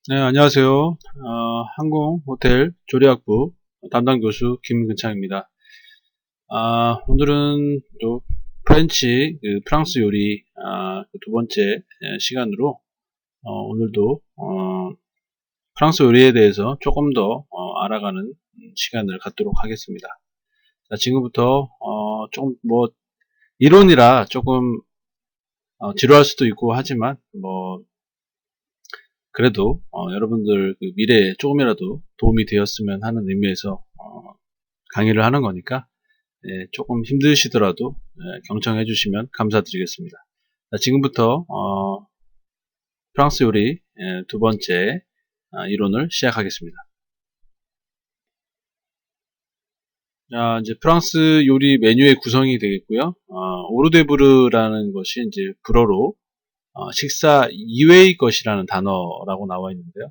네, 안녕하세요. 항공 호텔 조리학부 담당 교수 김근창입니다. 오늘은 또 프렌치, 프랑스 요리, 두 번째 시간으로, 오늘도, 프랑스 요리에 대해서 조금 더, 알아가는 시간을 갖도록 하겠습니다. 자, 지금부터, 조금 이론이라 조금, 지루할 수도 있고 하지만, 그래도 여러분들 그 미래에 조금이라도 도움이 되었으면 하는 의미에서 강의를 하는 거니까 조금 힘드시더라도 경청해 주시면 감사드리겠습니다. 자, 지금부터 프랑스 요리 두 번째 이론을 시작하겠습니다. 자, 이제 프랑스 요리 메뉴의 구성이 되겠고요. 오르데브르라는 것이 이제 불어로 식사 이외의 것이라는 단어라고 나와 있는데요.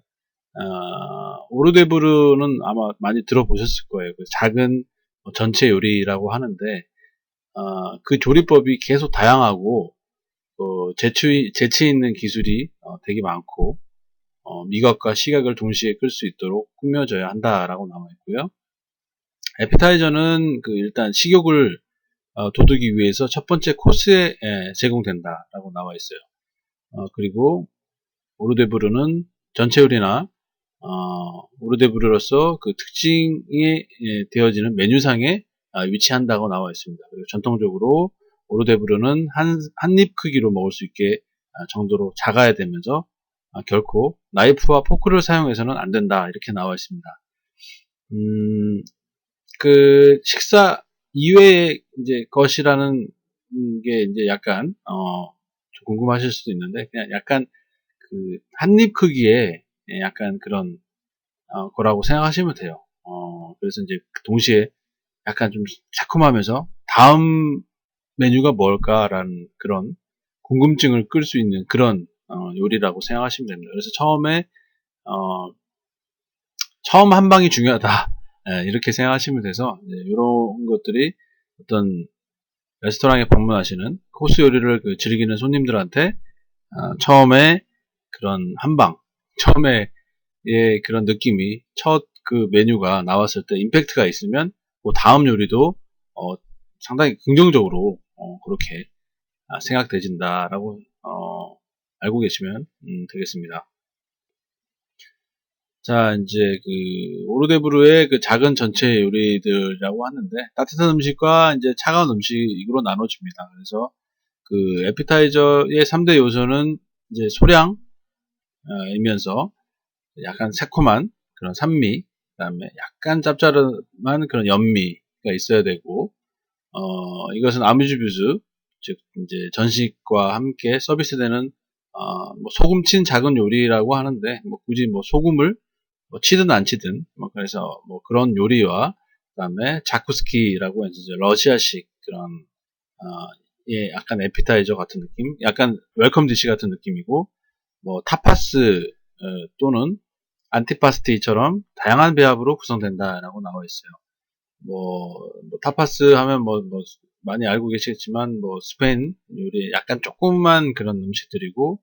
오르데브르는 아마 많이 들어보셨을 거예요. 그 작은 전체 요리라고 하는데, 그 조리법이 계속 다양하고, 재치 있는 기술이 되게 많고, 미각과 시각을 동시에 끌 수 있도록 꾸며져야 한다라고 나와 있고요. 에피타이저는 일단 식욕을 돋우기 위해서 첫 번째 코스에 제공된다라고 나와 있어요. 그리고 오르데브르는 전체 요리나 오르데브르로서 그 특징이 되어지는 메뉴상에 위치한다고 나와 있습니다. 그리고 전통적으로 오르데브르는 한 입 크기로 먹을 수 있게 정도로 작아야 되면서 결코 나이프와 포크를 사용해서는 안 된다 이렇게 나와 있습니다. 그 식사 이외의 이제 것이라는 게 이제 약간 좀 궁금하실 수도 있는데 그냥 약간 그 한 입 크기의 약간 그런 거라고 생각하시면 돼요. 그래서 이제 동시에 약간 좀 새콤하면서 다음 메뉴가 뭘까라는 그런 궁금증을 끌 수 있는 그런 요리라고 생각하시면 됩니다. 그래서 어, 처음 한 방이 중요하다. 이렇게 생각하시면 돼서 이런 것들이 어떤 레스토랑에 방문하시는 코스 요리를 즐기는 손님들한테 처음에 그런 한 방, 처음에 그런 느낌이 첫 그 메뉴가 나왔을 때 임팩트가 있으면 그 다음 요리도 상당히 긍정적으로 그렇게 생각되진다라고 알고 계시면 되겠습니다. 자, 이제 오르데브르의 그 작은 전체 요리들이라고 하는데 따뜻한 음식과 이제 차가운 음식으로 나눠집니다. 그래서 그 에피타이저의 3대 요소는 이제 소량이면서 약간 새콤한 그런 산미, 그다음에 약간 짭짤한 그런 연미가 있어야 되고, 이것은 아뮤즈뷰즈, 즉 이제 전식과 함께 서비스되는 소금친 작은 요리라고 하는데, 굳이 소금을 치든 안 치든, 그래서 그런 요리와 그다음에 자쿠스키라고 해서 이제 러시아식 그런 약간 에피타이저 같은 느낌, 약간 웰컴 디시 같은 느낌이고, 타파스 또는 안티파스티처럼 다양한 배합으로 구성된다라고 나와 있어요. 타파스 하면 많이 알고 계시겠지만, 스페인 요리 약간 조그만 그런 음식들이고,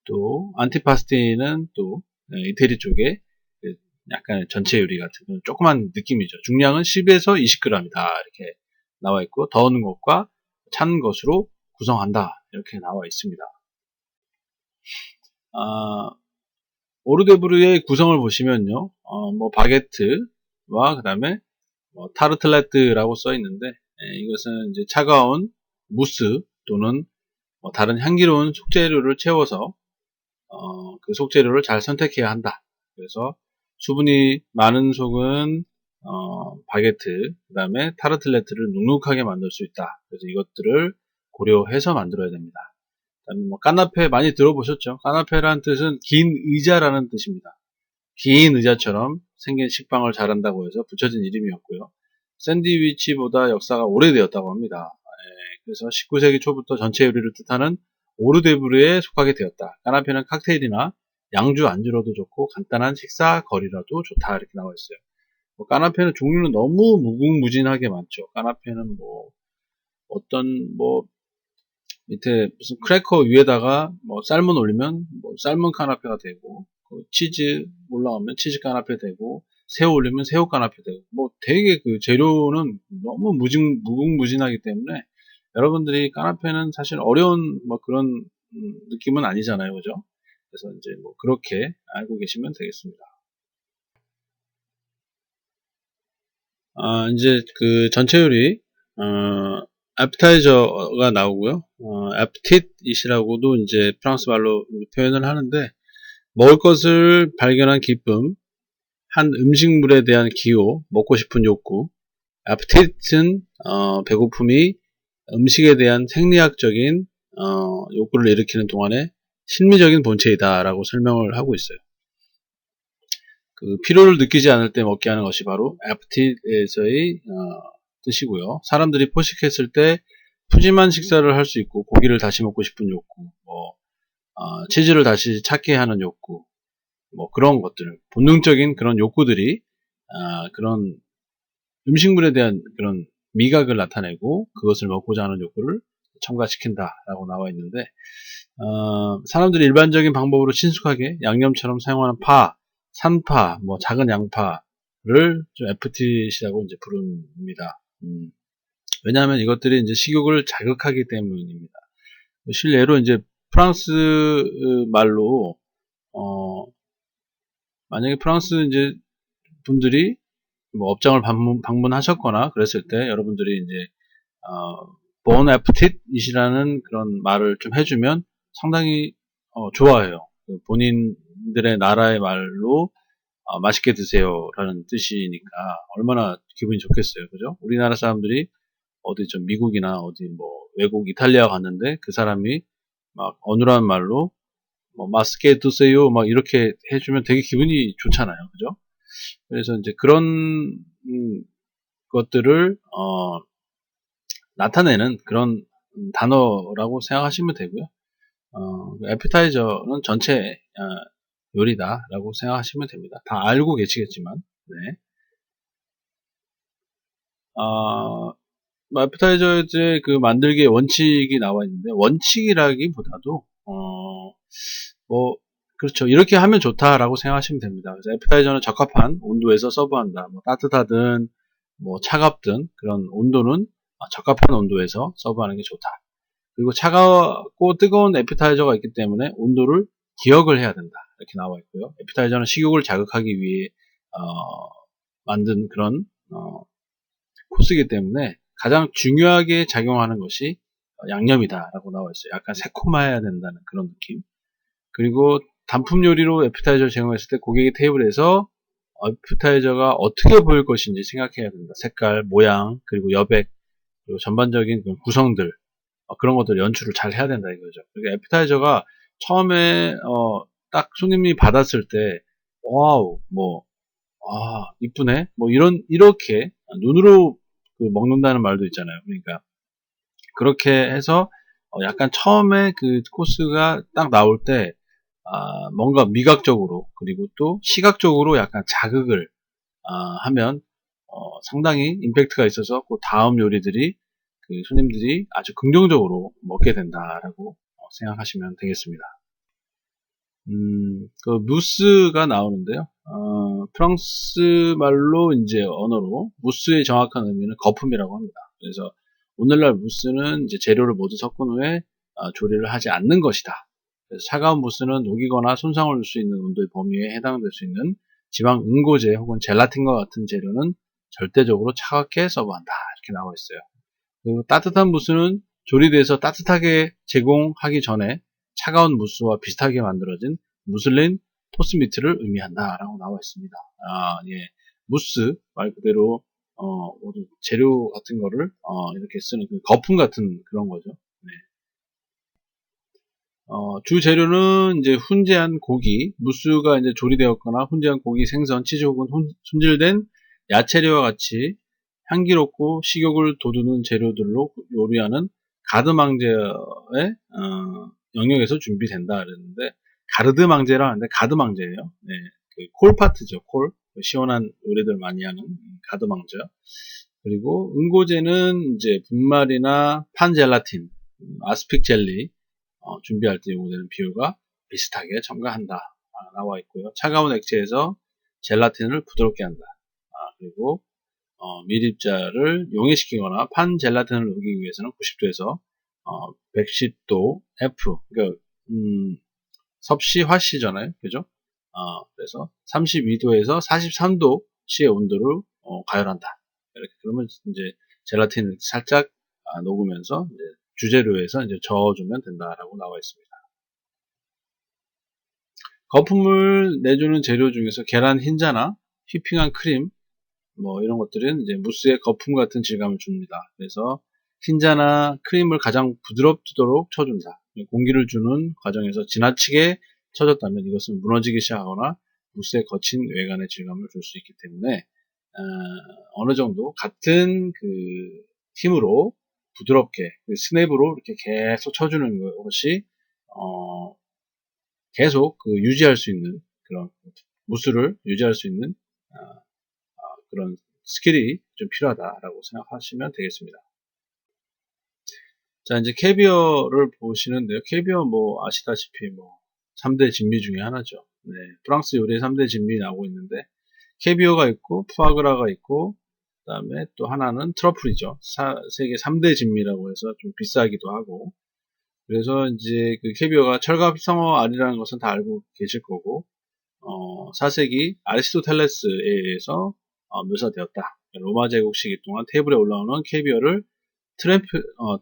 또, 안티파스티는 또, 이태리 쪽에 그 약간 전체 요리 같은 그런 조그만 느낌이죠. 중량은 10에서 20g이다. 이렇게 나와 있고, 더운 것과 찬 것으로 구성한다. 이렇게 나와 있습니다. 아, 오르데브르의 구성을 보시면요, 바게트와 그 다음에 타르틀레트라고 써 있는데, 이것은 이제 차가운 무스 또는 다른 향기로운 속재료를 채워서 그 속재료를 잘 선택해야 한다. 그래서 수분이 많은 속은 바게트, 그 다음에 타르틀레트를 눅눅하게 만들 수 있다. 그래서 이것들을 고려해서 만들어야 됩니다. 그다음에 까나페 많이 들어보셨죠? 까나페라는 뜻은 긴 의자라는 뜻입니다. 긴 의자처럼 생긴 식빵을 잘한다고 해서 붙여진 이름이었고요. 샌드위치보다 역사가 오래되었다고 합니다. 그래서 19세기 초부터 전체 요리를 뜻하는 오르데브르에 속하게 되었다. 까나페는 칵테일이나 양주 안주로도 좋고 간단한 식사 거리라도 좋다 이렇게 나와 있어요. 까나페는 종류는 너무 무궁무진하게 많죠. 까나페는 어떤 밑에 무슨 크래커 위에다가 삶은 올리면 삶은 카나페가 되고 치즈 올라오면 치즈 까나페 되고, 새우 올리면 새우 까나페 되고, 뭐 되게 그 재료는 너무 무궁무진하기 때문에 여러분들이 까나페는 사실 어려운 뭐 그런 느낌은 아니잖아요, 그죠? 그래서 이제 뭐 그렇게 알고 계시면 되겠습니다. 이제 그 전체 요리, appetize가 나오고요. appetit이라고도 이제 프랑스 말로 표현을 하는데, 먹을 것을 발견한 기쁨, 한 음식물에 대한 기호, 먹고 싶은 욕구, appetit은 배고픔이 음식에 대한 생리학적인 욕구를 일으키는 동안에 심리적인 본체이다라고 설명을 하고 있어요. 그 피로를 느끼지 않을 때 먹게 하는 것이 바로 appetite에서의 뜻이고요. 사람들이 포식했을 때 푸짐한 식사를 할 수 있고 고기를 다시 먹고 싶은 욕구, 뭐 치즈를 다시 찾게 하는 욕구, 뭐 그런 것들, 본능적인 그런 욕구들이 그런 음식물에 대한 그런 미각을 나타내고 그것을 먹고자 하는 욕구를 첨가시킨다라고 나와 있는데, 사람들이 일반적인 방법으로 친숙하게 양념처럼 사용하는 파, 산파, 뭐 작은 양파를 좀 FTC라고 이제 부릅니다. 왜냐하면 이것들이 이제 식욕을 자극하기 때문입니다. 실례로 이제 프랑스 말로 만약에 프랑스 이제 분들이 뭐 업장을 방문하셨거나 그랬을 때 여러분들이 이제 bon appetit이라는 그런 말을 좀 해주면 상당히 좋아해요. 본인들의 나라의 말로 맛있게 드세요라는 뜻이니까 얼마나 기분이 좋겠어요, 그죠? 우리나라 사람들이 어디 좀 미국이나 어디 뭐 외국 이탈리아 갔는데 그 사람이 막 어눌한 말로 뭐 맛있게 드세요 막 이렇게 해주면 되게 기분이 좋잖아요, 그죠? 그래서 이제 그런 것들을 나타내는 그런 단어라고 생각하시면 되고요. 애피타이저는 전체 요리다라고 생각하시면 됩니다. 다 알고 계시겠지만, 네. 애피타이저의 그 만들기의 원칙이 나와 있는데, 원칙이라기보다도, 뭐, 그렇죠. 이렇게 하면 좋다라고 생각하시면 됩니다. 그래서 애피타이저는 적합한 온도에서 서브한다. 뭐 따뜻하든, 뭐 차갑든, 그런 온도는 적합한 온도에서 서브하는 게 좋다. 그리고 차갑고 뜨거운 애피타이저가 있기 때문에 온도를 기억을 해야 된다. 이렇게 나와 있고요. 애피타이저는 식욕을 자극하기 위해 만든 그런 코스이기 때문에 가장 중요하게 작용하는 것이 양념이다라고 나와 있어요. 약간 새콤해야 된다는 그런 느낌. 그리고 단품 요리로 애피타이저를 제공했을 때 고객이 테이블에서 애피타이저가 어떻게 보일 것인지 생각해야 된다. 색깔, 모양, 그리고 여백, 그리고 전반적인 구성들, 그런 것들 연출을 잘 해야 된다 이거죠. 그러니까 애피타이저가 처음에 딱 손님이 받았을 때 와우 뭐 이쁘네 뭐 이렇게 눈으로 먹는다는 말도 있잖아요. 그러니까 그렇게 해서 약간 처음에 그 코스가 딱 나올 때 뭔가 미각적으로 그리고 또 시각적으로 약간 자극을 하면 상당히 임팩트가 있어서 그 다음 요리들이 그 손님들이 아주 긍정적으로 먹게 된다라고 생각하시면 되겠습니다. 그 무스가 나오는데요. 프랑스 말로 이제 언어로 무스의 정확한 의미는 거품이라고 합니다. 그래서 오늘날 무스는 이제 재료를 모두 섞은 후에 조리를 하지 않는 것이다. 그래서 차가운 무스는 녹이거나 손상을 줄 수 있는 온도의 범위에 해당될 수 있는 지방 응고제 혹은 젤라틴과 같은 재료는 절대적으로 차갑게 서브한다. 이렇게 나와 있어요. 그리고 따뜻한 무스는 조리돼서 따뜻하게 제공하기 전에 차가운 무스와 비슷하게 만들어진 무슬린 토스미트를 의미한다라고 나와 있습니다. 예. 무스 말 그대로 모두 재료 같은 거를 이렇게 쓰는 그 거품 같은 그런 거죠. 네. 주 재료는 이제 훈제한 고기, 무스가 이제 조리되었거나 훈제한 고기, 생선, 치즈 혹은 손질된 야채류와 같이 향기롭고 식욕을 돋우는 재료들로 요리하는 가드망제의 영역에서 준비된다 그랬는데 가르드망제라 하는데 가드망제예요. 네, 그 콜파트죠. 콜 시원한 요리들 많이 하는 가드망제. 그리고 응고제는 이제 분말이나 판젤라틴, 아스픽 젤리 준비할 때 요구되는 비율과 비슷하게 첨가한다. 나와 있고요. 차가운 액체에서 젤라틴을 부드럽게 한다. 그리고 미립자를 용해시키거나 판 젤라틴을 녹이기 위해서는 90도에서 110도 F, 그러니까 섭씨 화씨잖아요, 그죠? 그래서 32도에서 43도씨의 온도를 가열한다. 이렇게 그러면 이제 젤라틴을 살짝 녹으면서 이제 주재료에서 이제 저어주면 된다라고 나와 있습니다. 거품을 내주는 재료 중에서 계란 흰자나 휘핑한 크림, 뭐 이런 것들은 이제 무스에 거품 같은 질감을 줍니다. 그래서 흰자나 크림을 가장 부드럽도록 쳐준다. 공기를 주는 과정에서 지나치게 쳐졌다면 이것은 무너지기 시작하거나 무스의 거친 외관의 질감을 줄 수 있기 때문에 어느 정도 같은 그 힘으로 부드럽게 그 스냅으로 이렇게 계속 쳐주는 것이 계속 그 유지할 수 있는 그런 무스를 유지할 수 있는 그런 스킬이 좀 필요하다라고 생각하시면 되겠습니다. 자, 이제 캐비어를 보시는데요. 캐비어 뭐 아시다시피 뭐 3대 진미 중에 하나죠. 네, 프랑스 요리의 3대 진미 나오고 있는데 캐비어가 있고 푸아그라가 있고 그다음에 또 하나는 트러플이죠. 세계 3대 진미라고 해서 좀 비싸기도 하고 그래서 이제 그 캐비어가 철갑상어 알이라는 것은 다 알고 계실 거고 4세기 아리스토텔레스에 의해서 묘사되었다. 로마 제국 시기 동안 테이블에 올라오는 캐비어를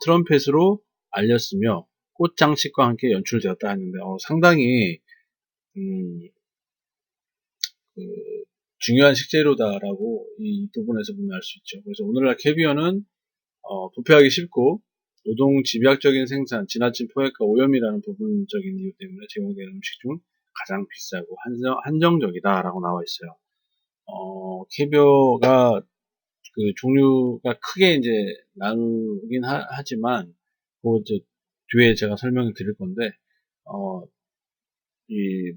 트럼펫으로 알렸으며 꽃 장식과 함께 연출되었다 했는데 상당히 그 중요한 식재료다라고 이 부분에서 보면 알 수 있죠. 그래서 오늘날 캐비어는 부패하기 쉽고 노동 집약적인 생산, 지나친 포획과 오염이라는 부분적인 이유 때문에 제공되는 음식 중 가장 비싸고 한정적이다라고 나와 있어요. 캐비어가 그 종류가 크게 이제 나누긴 하지만 그 뒤에 제가 설명을 드릴 건데 이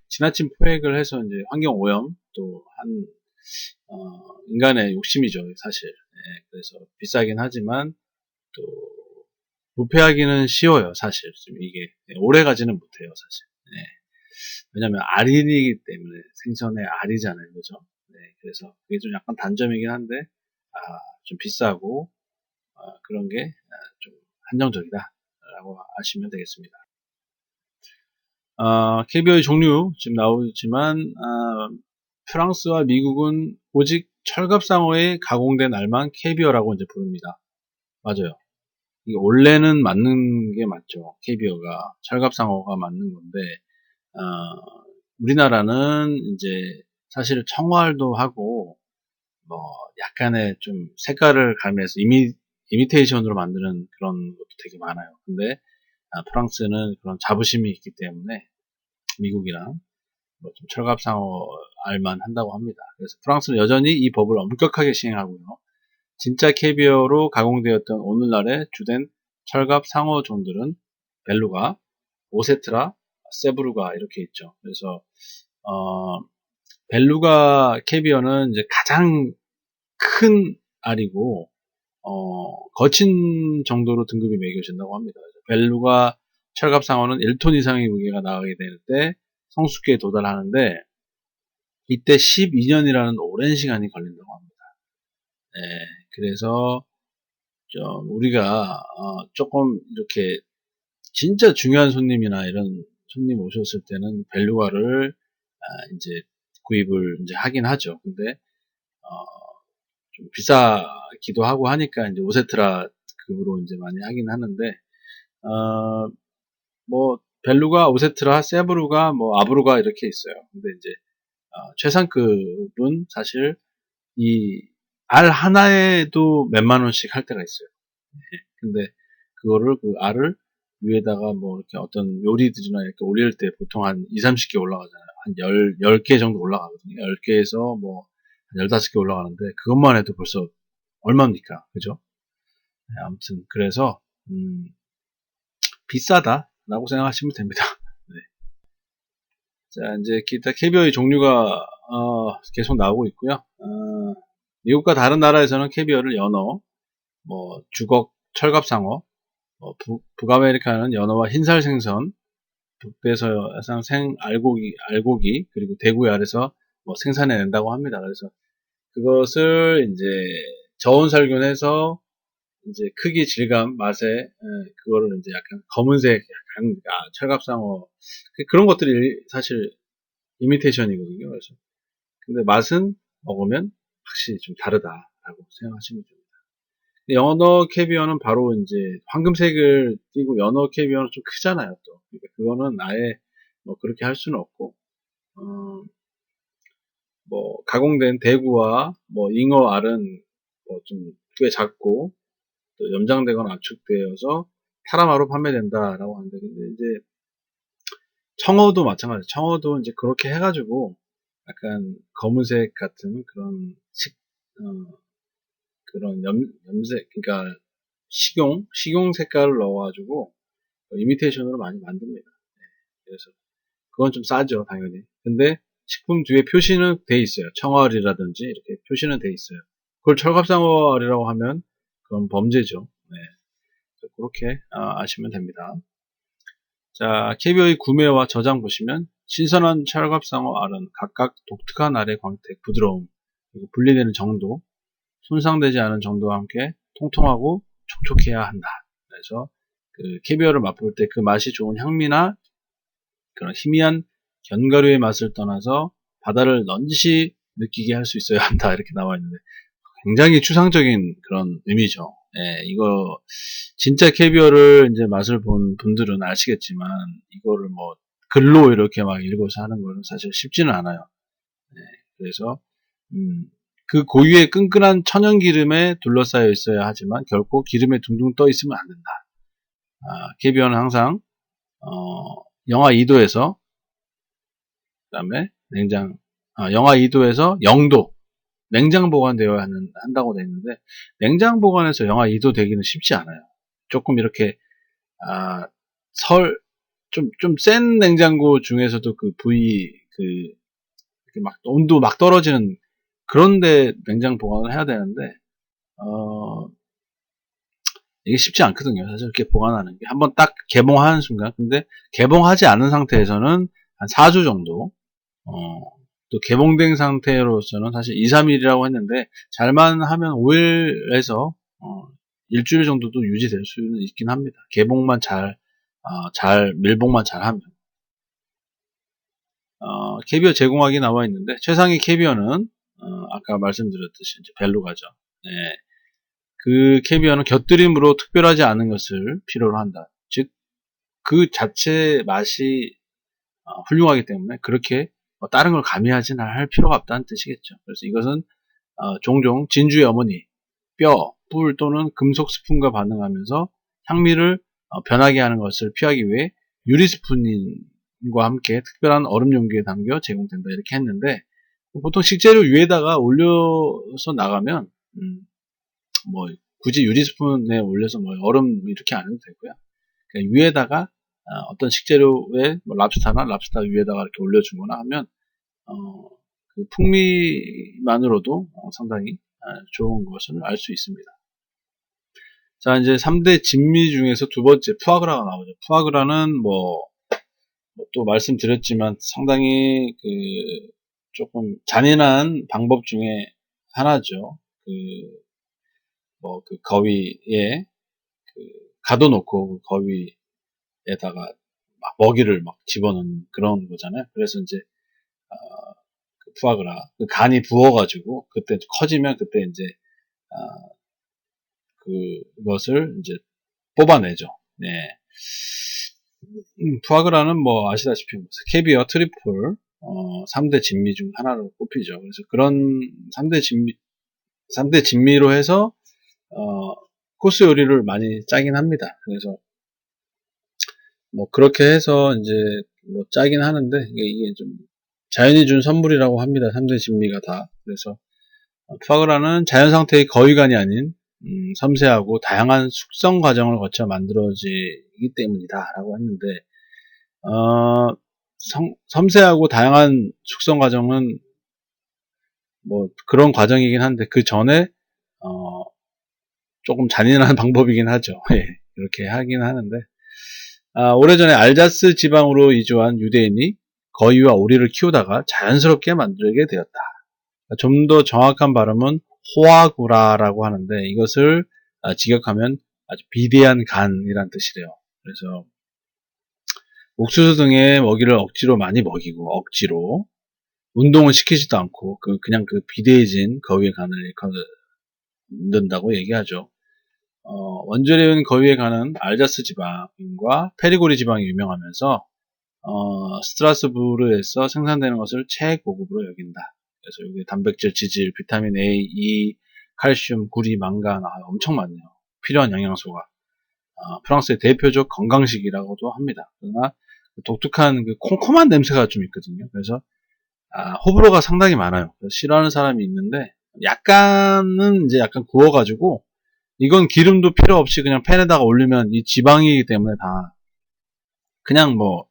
지나친 포획을 해서 이제 환경 오염 또 인간의 욕심이죠 사실. 네, 그래서 비싸긴 하지만 또 부패하기는 쉬워요 사실. 이게 오래 가지는 못해요 사실. 네. 왜냐면 알이기 때문에 생선의 알이잖아요, 그죠? 네, 그래서 그게 좀 약간 단점이긴 한데 좀 비싸고 그런 게 좀 한정적이다라고 아시면 되겠습니다. 캐비어의 종류 지금 나오지만 프랑스와 미국은 오직 철갑상어에 가공된 알만 캐비어라고 이제 부릅니다. 맞아요. 이게 원래는 맞는 게 맞죠. 캐비어가 철갑상어가 맞는 건데 우리나라는 이제 사실 청활도 하고 뭐 약간의 좀 색깔을 가미해서 이미테이션으로 만드는 그런 것도 되게 많아요. 근데 프랑스는 그런 자부심이 있기 때문에 미국이랑 뭐 좀 철갑상어 알만 한다고 합니다. 그래서 프랑스는 여전히 이 법을 엄격하게 시행하고요. 진짜 캐비어로 가공되었던 오늘날의 주된 철갑상어 종들은 벨루가, 오세트라, 세브루가 이렇게 있죠. 그래서 벨루가 캐비어는 이제 가장 큰 알이고 거친 정도로 등급이 매겨진다고 합니다. 벨루가 철갑상어는 1톤 이상의 무게가 나가게 될 때 성숙기에 도달하는데 이때 12년이라는 오랜 시간이 걸린다고 합니다. 네, 그래서 좀 우리가 조금 이렇게 진짜 중요한 손님이나 이런 손님 오셨을 때는 벨루가를 이제 구입을 이제 하긴 하죠. 근데 좀 비싸기도 하고 하니까 이제 오세트라 급으로 이제 많이 하긴 하는데 뭐 벨루가, 오세트라, 세브루가, 뭐 아브루가 이렇게 있어요. 근데 이제 최상급은 사실 이 알 하나에도 몇만 원씩 할 때가 있어요. 네. 근데 그거를 그 알을 위에다가 뭐 이렇게 어떤 요리들이나 이렇게 올릴 때 보통 한 2, 30개 올라가잖아요. 한 10개 정도 올라가거든요. 10개에서 뭐 15개 올라가는데 그것만 해도 벌써 얼마입니까? 그죠? 네, 아무튼 그래서 비싸다라고 생각하시면 됩니다. 네. 자, 이제 기타 캐비어의 종류가 계속 나오고 있고요. 미국과 다른 나라에서는 캐비어를 연어, 주걱, 철갑상어, 북아메리카는 연어와 흰살 생선, 북대서양 알고기 그리고 대구에 아래서 뭐 생산해낸다고 합니다. 그래서 그것을 이제 저온살균해서 이제 크기, 질감, 맛에 그거를 이제 약간 검은색, 약간 철갑상어 그런 것들이 사실 이미테이션이거든요. 그래서 근데 맛은 먹으면 확실히 좀 다르다라고 생각하시면 됩니다. 연어 캐비어는 바로 이제 황금색을 띠고 연어 캐비어는 좀 크잖아요. 또 그러니까 그거는 아예 뭐 그렇게 할 수는 없고 뭐 가공된 대구와 뭐 잉어 알은 뭐 좀 꽤 작고 또 염장되거나 압축되어서 타라마로 판매된다라고 하는데 근데 이제 청어도 마찬가지. 청어도 이제 그렇게 해가지고 약간 검은색 같은 그런 그런 염색 그러니까 식용 색깔을 넣어가지고 이미테이션으로 많이 만듭니다. 그래서 그건 좀 싸죠, 당연히. 근데 식품 뒤에 표시는 돼 있어요. 청어알이라든지 이렇게 표시는 돼 있어요. 그걸 철갑상어알이라고 하면 그건 범죄죠. 네. 그렇게 아시면 됩니다. 자, 캐비어의 구매와 저장 보시면 신선한 철갑상어 알은 각각 독특한 알의 광택, 부드러움, 그리고 분리되는 정도, 손상되지 않은 정도와 함께 통통하고 촉촉해야 한다. 그래서 그 캐비어를 맛볼 때 그 맛이 좋은 향미나 그런 희미한 견과류의 맛을 떠나서 바다를 넌지시 느끼게 할 수 있어야 한다. 이렇게 나와 있는데 굉장히 추상적인 그런 의미죠. 예, 이거 진짜 캐비어를 이제 맛을 본 분들은 아시겠지만 이거를 뭐 글로 이렇게 막 읽어서 하는 거는 사실 쉽지는 않아요. 예, 그래서 그 고유의 끈끈한 천연 기름에 둘러싸여 있어야 하지만 결코 기름에 둥둥 떠 있으면 안 된다. 캐비어는 항상 영하 2도에서 그다음에 영하 2도에서 0도 냉장 보관되어야 한다고 되어 있는데 냉장 보관해서 영하 2도 되기는 쉽지 않아요. 조금 이렇게 아, 좀 센 냉장고 중에서도 그 부위 이렇게 막 온도 막 떨어지는 그런데 냉장 보관을 해야 되는데 이게 쉽지 않거든요. 사실 이렇게 보관하는 게 한번 딱 개봉하는 순간 근데 개봉하지 않은 상태에서는 한 4주 정도 또 개봉된 상태로서는 사실 2, 3일이라고 했는데 잘만 하면 5일에서 일주일 정도도 유지될 수는 있긴 합니다. 개봉만 밀봉만 잘하면. 캐비어 제공하기 나와 있는데 최상의 캐비어는 아까 말씀드렸듯이 이제 벨루가죠. 네. 그 캐비어는 곁들임으로 특별하지 않은 것을 필요로 한다. 즉 그 자체 맛이 훌륭하기 때문에 그렇게 다른 걸 가미하지는 할 필요가 없다는 뜻이겠죠. 그래서 이것은 종종 진주의 어머니, 뼈, 뿔 또는 금속 스푼과 반응하면서 향미를 변하게 하는 것을 피하기 위해 유리 스푼과 함께 특별한 얼음 용기에 담겨 제공된다 이렇게 했는데 보통 식재료 위에다가 올려서 나가면 뭐 굳이 유리 스푼에 올려서 뭐 얼음 이렇게 안 해도 되고요. 그냥 위에다가 어떤 식재료에 뭐 랍스타 위에다가 이렇게 올려주거나 하면 그 풍미만으로도 상당히 좋은 것을 알 수 있습니다. 자, 이제 3대 진미 중에서 두 번째 푸아그라가 나오죠. 푸아그라는 또 말씀드렸지만 상당히 조금 잔인한 방법 중에 하나죠. 그 거위에 가둬놓고 그 거위에다가 막 먹이를 막 집어넣는 그런 거잖아요. 그래서 이제 그 푸아그라 그 간이 부어가지고 그때 커지면 그때 이제 그것을 이제 뽑아내죠. 네. 푸아그라는 뭐 아시다시피 캐비어, 트리플 3대 진미 중 하나로 꼽히죠. 그래서 그런 3대 진미로 해서 코스 요리를 많이 짜긴 합니다. 그래서 뭐 그렇게 해서 이제 뭐 짜긴 하는데 이게 좀 자연이 준 선물이라고 합니다. 3대 진미가 다. 그래서 푸아그라는 자연 상태의 거위간이 아닌 섬세하고 다양한 숙성 과정을 거쳐 만들어지기 때문이다 라고 했는데 섬세하고 다양한 숙성 과정은 뭐 그런 과정이긴 한데 그 전에 조금 잔인한 방법이긴 하죠. 예, 이렇게 하긴 하는데 오래전에 알자스 지방으로 이주한 유대인이 거위와 오리를 키우다가 자연스럽게 만들게 되었다. 좀 더 정확한 발음은 호아구라라고 하는데 이것을 직역하면 아주 비대한 간이란 뜻이래요. 그래서 옥수수 등의 먹이를 억지로 많이 먹이고 억지로 운동을 시키지도 않고 그냥 그 비대해진 거위의 간을 만든다고 얘기하죠. 원조리온 거위의 간은 알자스 지방과 페리고리 지방이 유명하면서 스트라스부르에서 생산되는 것을 최고급으로 여긴다. 그래서 여기 단백질, 지질, 비타민 A, E, 칼슘, 구리, 망간 엄청 많네요. 필요한 영양소가 프랑스의 대표적 건강식이라고도 합니다. 그러나 독특한 그 콤콤한 냄새가 좀 있거든요. 그래서 호불호가 상당히 많아요. 싫어하는 사람이 있는데 약간은 이제 약간 구워가지고 이건 기름도 필요 없이 그냥 팬에다가 올리면 이 지방이기 때문에 다 그냥 뭐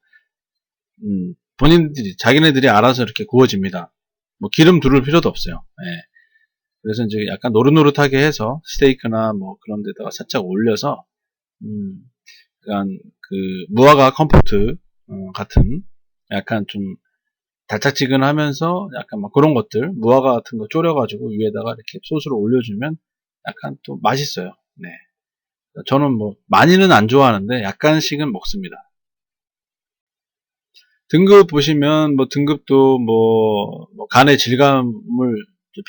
본인들이 자기네들이 알아서 이렇게 구워집니다. 뭐 기름 두를 필요도 없어요. 예. 그래서 이제 약간 노릇노릇하게 해서 스테이크나 뭐 그런 데다가 살짝 올려서 약간 그 무화과 컴포트 같은 약간 좀 달짝지근하면서 약간 막 그런 것들 무화과 같은 거 졸여가지고 위에다가 이렇게 소스를 올려주면 약간 또 맛있어요. 네. 저는 뭐 많이는 안 좋아하는데 약간씩은 먹습니다. 등급 보시면 뭐 등급도 뭐 간의 질감을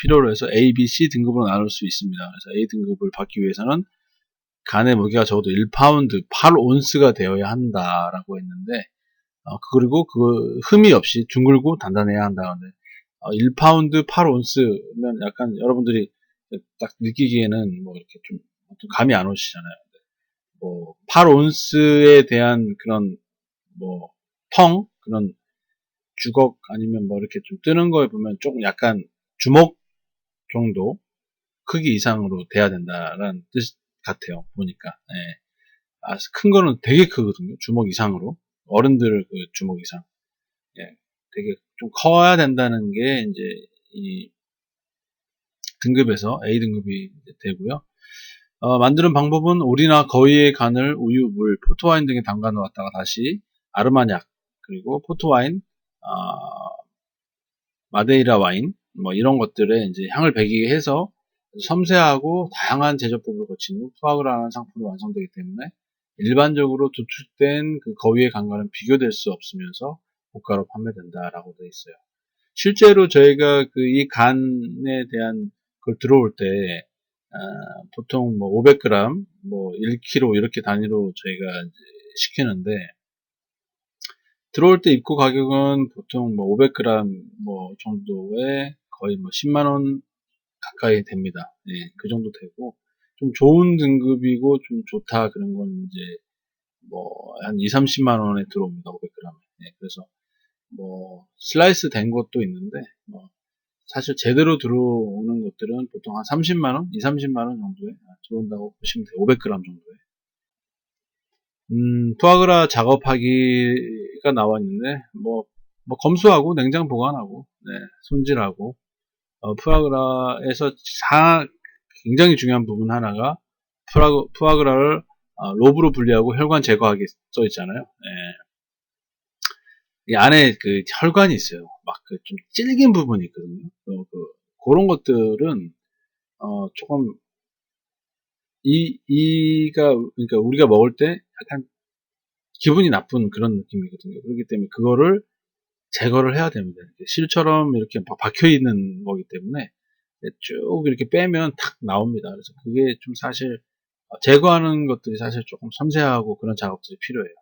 필요로 해서 A, B, C 등급으로 나눌 수 있습니다. 그래서 A 등급을 받기 위해서는 간의 무게가 적어도 1파운드 8온스가 되어야 한다라고 했는데 그리고 그 흠이 없이 둥글고 단단해야 한다는데 1파운드 8온스면 약간 여러분들이 딱 느끼기에는 뭐 이렇게 좀 감이 안 오시잖아요. 뭐 8온스에 대한 그런 뭐 그런 주걱 아니면 뭐 이렇게 좀 뜨는 거에 보면 조금 약간 주먹 정도 크기 이상으로 돼야 된다라는 뜻 같아요. 보니까. 예. 큰 거는 되게 크거든요. 주먹 이상으로. 어른들 그 주먹 이상. 예. 되게 좀 커야 된다는 게 이제 이 등급에서 A 등급이 되고요. 만드는 방법은 오리나 거위의 간을 우유, 물, 포트와인 등에 담가 놓았다가 다시 아르마냐 그리고 포트와인, 마데이라 와인 뭐 이런 것들에 이제 향을 배기게 해서 섬세하고 다양한 제조법을 거친 후 푸아그라라는 상품이 완성되기 때문에 일반적으로 도축된 그 거위의 간과는 비교될 수 없으면서 고가로 판매된다라고 되어 있어요. 실제로 저희가 그 이 간에 대한 걸 들어올 때 보통 뭐 500g, 뭐 1kg 이렇게 단위로 저희가 이제 시키는데 들어올 때 입고 가격은 보통 뭐 500g 뭐 정도에 거의 뭐 10만 원 가까이 됩니다. 예, 그 정도 되고 좀 좋은 등급이고 좀 좋다 그런 건 이제 뭐 한 2, 30만 원에 들어옵니다. 500g. 예, 그래서 뭐 슬라이스 된 것도 있는데 뭐 사실 제대로 들어오는 것들은 보통 한 30만 원, 2, 30만 원 정도에 들어온다고 보시면 돼요. 500g 정도에. 푸아그라 작업하기가 나와 있는데 뭐 검수하고 냉장 보관하고 네, 손질하고 푸아그라에서 굉장히 중요한 부분 하나가 푸아그라를 로브로 분리하고 혈관 제거하기 써 있잖아요. 예. 이 안에 그 혈관이 있어요. 막 그 좀 질긴 부분이 있거든요. 그런 것들은 조금 그러니까 우리가 먹을 때 약간 기분이 나쁜 그런 느낌이거든요. 그렇기 때문에 그거를 제거를 해야 됩니다. 실처럼 이렇게 박혀 있는 거기 때문에 쭉 이렇게 빼면 탁 나옵니다. 그래서 그게 좀 사실 제거하는 것들이 사실 조금 섬세하고 그런 작업들이 필요해요.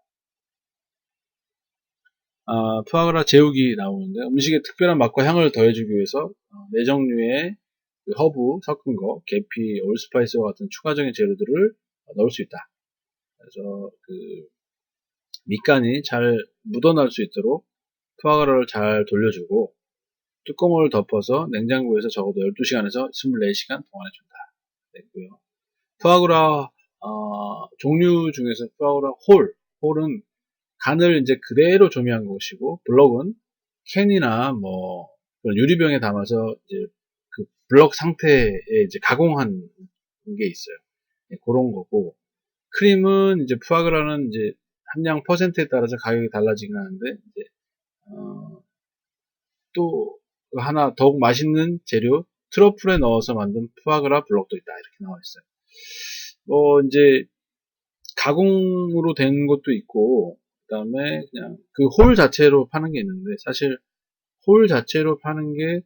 푸아그라 제육이 나오는데 음식에 특별한 맛과 향을 더해주기 위해서 4종류의 그 허브 섞은 거, 계피, 올스파이스와 같은 추가적인 재료들을 넣을 수 있다. 그래서 그 밑간이 잘 묻어날 수 있도록 푸아그라를 잘 돌려주고 뚜껑을 덮어서 냉장고에서 적어도 12시간에서 24시간 보관해준다. 됐고요. 푸아그라 종류 중에서 푸아그라 홀은 간을 이제 그대로 조미한 것이고 블럭은 캔이나 뭐 유리병에 담아서 이제 그 블럭 상태에 이제 가공한 게 있어요. 네, 그런 거고 크림은 이제 푸아그라는 이제 함량 퍼센트에 따라서 가격이 달라지긴 하는데, 이제, 또 하나 더욱 맛있는 재료, 트러플에 넣어서 만든 푸아그라 블럭도 있다. 이렇게 나와 있어요. 이제, 가공으로 된 것도 있고, 그 다음에 그냥 그 홀 자체로 파는 게 있는데, 사실 홀 자체로 파는 게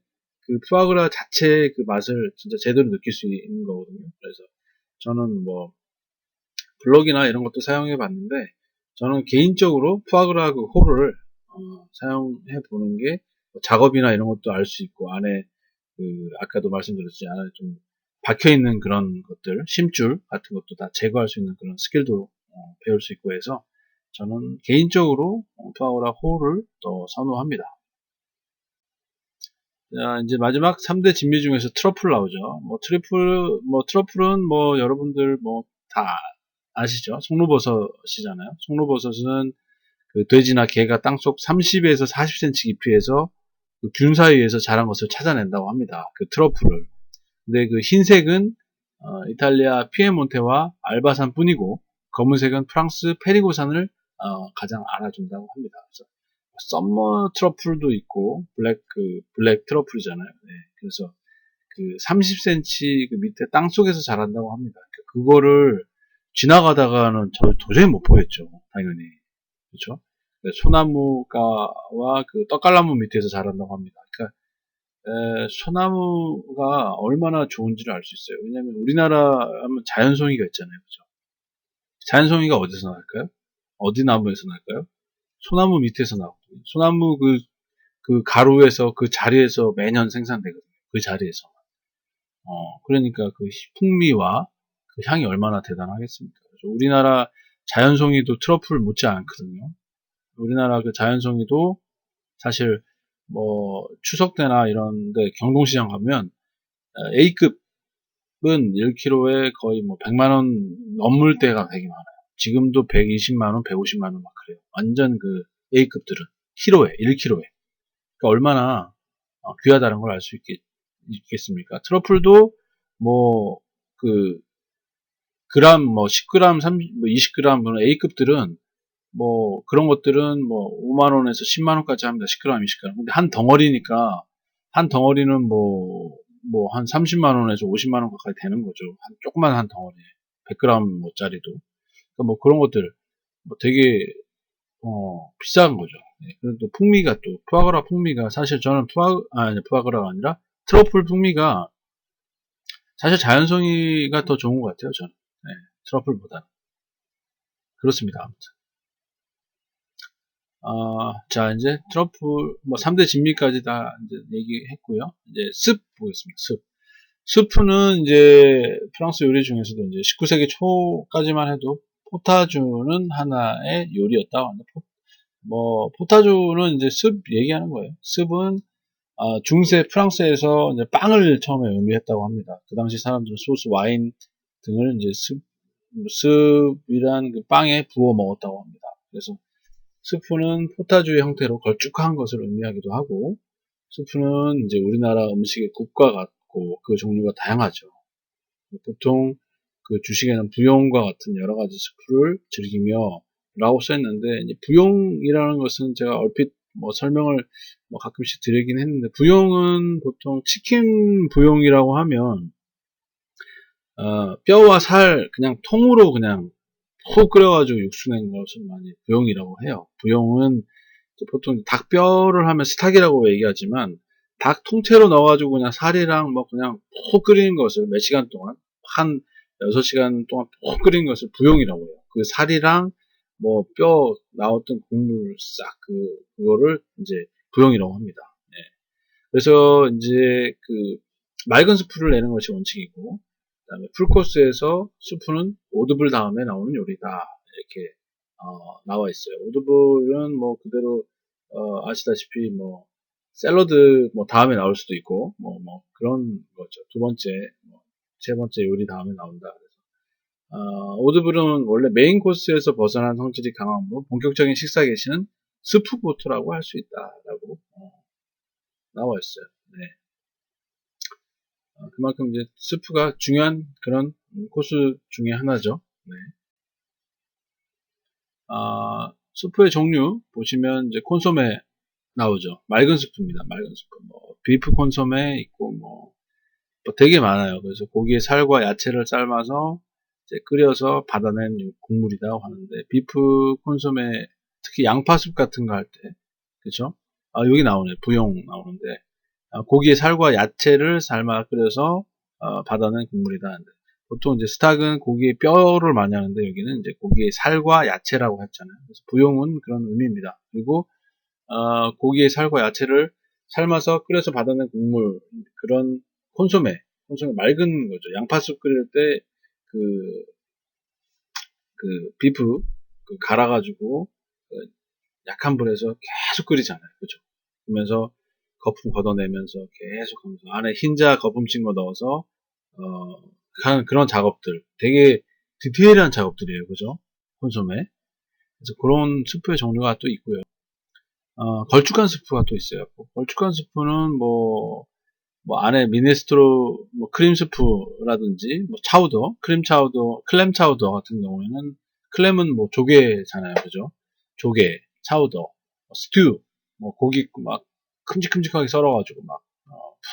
그 푸아그라 자체의 그 맛을 진짜 제대로 느낄 수 있는 거거든요. 그래서 저는 뭐 블럭이나 이런 것도 사용해 봤는데, 저는 개인적으로 푸아그라 그 홀을 사용해 보는 게 작업이나 이런 것도 알 수 있고, 안에 그 아까도 말씀드렸지, 안에 좀 박혀 있는 그런 것들, 심줄 같은 것도 다 제거할 수 있는 그런 스킬도 배울 수 있고 해서 저는 개인적으로 푸아그라 홀을 더 선호합니다. 자, 이제 마지막 3대 진미 중에서 트러플 나오죠. 트러플은 뭐 여러분들 뭐 다 아시죠? 송로버섯이잖아요. 송로버섯은 그 돼지나 개가 땅속 30에서 40cm 깊이에서 그 균 사이에서 자란 것을 찾아낸다고 합니다. 그 트러플을. 근데 그 흰색은 이탈리아 피에몬테와 알바산 뿐이고, 검은색은 프랑스 페리고산을 가장 알아준다고 합니다. 그래서 썸머 트러플도 있고 블랙 트러플이잖아요. 네, 그래서 그 30cm 그 밑에 땅 속에서 자란다고 합니다. 그거를 지나가다가는 저 도저히 못 보겠죠. 당연히. 그렇죠? 소나무가와 그 떡갈나무 밑에서 자란다고 합니다. 그러니까 소나무가 얼마나 좋은지를 알 수 있어요. 왜냐하면 우리나라 하면 자연송이가 있잖아요. 그죠? 자연송이가 어디서 날까요? 어디 나무에서 날까요? 소나무 밑에서 나오거든요. 소나무 그 가루에서 그 자리에서 매년 생산되거든요. 그 자리에서. 그러니까 그 풍미와 그 향이 얼마나 대단하겠습니까? 그래서 우리나라 자연송이도 트러플 못지 않거든요. 우리나라 그 자연송이도 사실 뭐 추석 때나 이런데 경동시장 가면 A급은 1kg에 거의 뭐 100만 원 넘을 때가 되게 많아요. 지금도 120만 원, 150만 원 막 그래요. 완전 그 A급들은 키로에 1kg에. 그러니까 얼마나 귀하다는 걸 알 수 있겠습니까? 트러플도 뭐 그 그램 뭐 10g, 30, 뭐 20g 그런 A급들은 뭐 그런 것들은 뭐 5만 원에서 10만 원까지 합니다. 10g, 20g. 근데 한 덩어리니까 한 덩어리는 뭐 한 30만 원에서 50만 원 가까이 되는 거죠. 조그만 한 덩어리에 100g 뭐짜리도. 그러니까 뭐 그런 것들 뭐 되게 비싼 거죠. 네, 그래도 풍미가 또 푸아그라 풍미가 사실 저는 푸아그라가 아니라 트러플 풍미가 사실 자연송이가 더 좋은 것 같아요. 저는 네, 트러플보다 그렇습니다. 아무튼. 자, 이제 트러플, 뭐, 3대 진미까지 다 이제 얘기했고요. 이제 습 보겠습니다. 습. 스프는 이제 프랑스 요리 중에서도 이제 19세기 초까지만 해도 포타주는 하나의 요리였다고 합니다. 포타주는 이제 습 얘기하는 거예요. 습은 중세 프랑스에서 이제 빵을 처음에 의미했다고 합니다. 그 당시 사람들은 소스, 와인 등을 이제 습이란 그 빵에 부어 먹었다고 합니다. 그래서 스프는 포타주의 형태로 걸쭉한 것을 의미하기도 하고, 스프는 이제 우리나라 음식의 국과 같고 그 종류가 다양하죠. 보통 그 주식에는 부용과 같은 여러 가지 스프를 즐기며 라고 써있는데, 이제 부용이라는 것은 제가 얼핏 뭐 설명을 뭐 가끔씩 드리긴 했는데, 부용은 보통 치킨 부용이라고 하면 뼈와 살 그냥 통으로 그냥 푹 끓여가지고 육수 낸 것을 많이 부용이라고 해요. 부용은 보통 닭뼈를 하면 스탁이라고 얘기하지만 닭 통째로 넣어가지고 그냥 살이랑 뭐 그냥 푹 끓이는 것을 몇 시간 동안 한 6시간 동안 푹 끓이는 것을 부용이라고 해요. 그 살이랑 뭐 뼈 나왔던 국물 싹 그거를 이제 부용이라고 합니다. 네. 그래서 이제 그 맑은 수프를 내는 것이 원칙이고, 그다음에 풀코스에서 수프는 오드블 다음에 나오는 요리다 이렇게 나와 있어요. 오드블은 뭐 그대로 아시다시피 뭐 샐러드 뭐 다음에 나올 수도 있고 뭐 그런 거죠. 두 번째, 세 번째 요리 다음에 나온다. 그래서 오드블은 원래 메인 코스에서 벗어난 성질이 강하므로 본격적인 식사 개시는 스프부터라고 할 수 있다라고 나와 있어요. 네. 그만큼 이제 스프가 중요한 그런 코스 중에 하나죠. 네. 수프의 종류 보시면 이제 콘소메 나오죠. 맑은 수프입니다. 맑은 수프. 뭐 비프 콘소메 있고 뭐 되게 많아요. 그래서 고기에 살과 야채를 삶아서 이제 끓여서 받아낸 국물이라고 하는데, 비프 콘소메, 특히 양파숲 같은 거 할 때, 그죠? 여기 나오네. 부용 나오는데, 고기에 살과 야채를 삶아 끓여서 받아낸 국물이다 하는데, 보통 이제 스탁은 고기에 뼈를 많이 하는데, 여기는 이제 고기에 살과 야채라고 했잖아요. 그래서 부용은 그런 의미입니다. 그리고 고기의 살과 야채를 삶아서 끓여서 받아낸 국물, 그런 콘소메, 콘소메 맑은 거죠. 양파숲 끓일 때, 그, 비프, 갈아가지고, 그 약한 불에서 계속 끓이잖아요. 그죠? 그러면서 거품 걷어내면서 계속 하면서 안에 흰자 거품 친 거 넣어서, 하는 그런 작업들. 되게 디테일한 작업들이에요. 그죠? 콘소메. 그래서 그런 스프의 종류가 또 있고요. 걸쭉한 스프가 또 있어요. 걸쭉한 스프는 뭐 안에 미네스트로, 뭐 크림 스프라든지, 뭐 차우더, 크림 차우더, 클램 차우더 같은 경우에는, 클램은 뭐 조개잖아요. 그죠? 조개, 차우더, 스튜, 뭐 고기 막 큼직큼직하게 썰어가지고